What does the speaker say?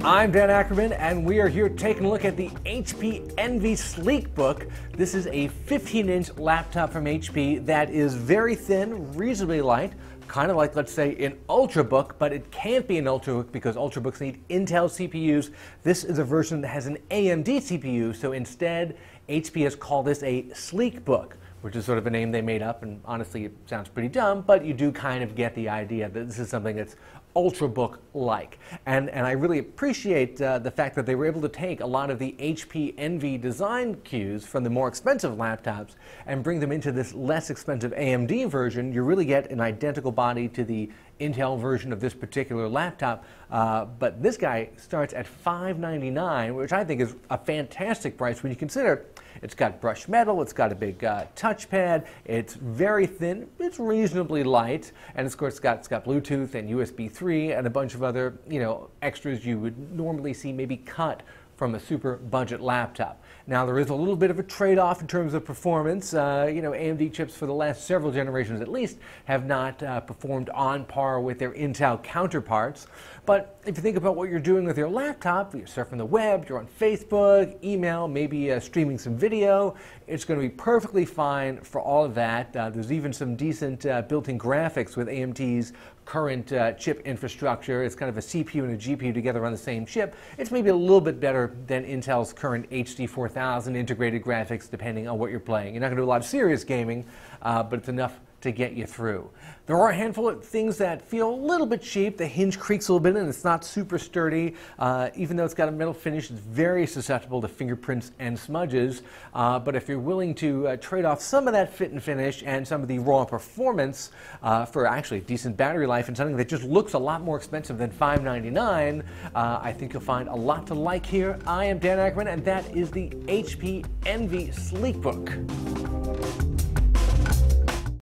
I'm Dan Ackerman, and we are here taking a look at the HP Envy Sleekbook. This is a 15-inch laptop from HP that is very thin, reasonably light, kind of like, let's say, an Ultrabook, but it can't be an Ultrabook because Ultrabooks need Intel CPUs. This is a version that has an AMD CPU, so instead, HP has called this a Sleekbook, which is sort of a name they made up, and honestly, it sounds pretty dumb, but you do kind of get the idea that this is something that's Ultrabook-like. And I really appreciate the fact that they were able to take a lot of the HP Envy design cues from the more expensive laptops and bring them into this less expensive AMD version. You really get an identical body to the Intel version of this particular laptop, but this guy starts at $599, which I think is a fantastic price when you consider it's got brushed metal, it's got a big touchpad, it's very thin, it's reasonably light, and of course it's got Bluetooth and USB 3 and a bunch of other, extras you would normally see maybe cut from a super budget laptop. Now there is a little bit of a trade-off in terms of performance. AMD chips for the last several generations at least have not performed on par with their Intel counterparts. But if you think about what you're doing with your laptop, you're surfing the web, you're on Facebook, email, maybe streaming some video, it's going to be perfectly fine for all of that. There's even some decent built-in graphics with AMD's current chip infrastructure. It's kind of a CPU and a GPU together on the same chip. It's maybe a little bit better than Intel's current HD 4000 integrated graphics, depending on what you're playing. You're not going to do a lot of serious gaming, but it's enough to get you through. There are a handful of things that feel a little bit cheap. The hinge creaks a little bit and it's not super sturdy. Even though it's got a metal finish, it's very susceptible to fingerprints and smudges. But if you're willing to trade off some of that fit and finish and some of the raw performance for actually decent battery life and something that just looks a lot more expensive than $599, I think you'll find a lot to like here. I am Dan Ackerman, and that is the HP Envy Sleekbook.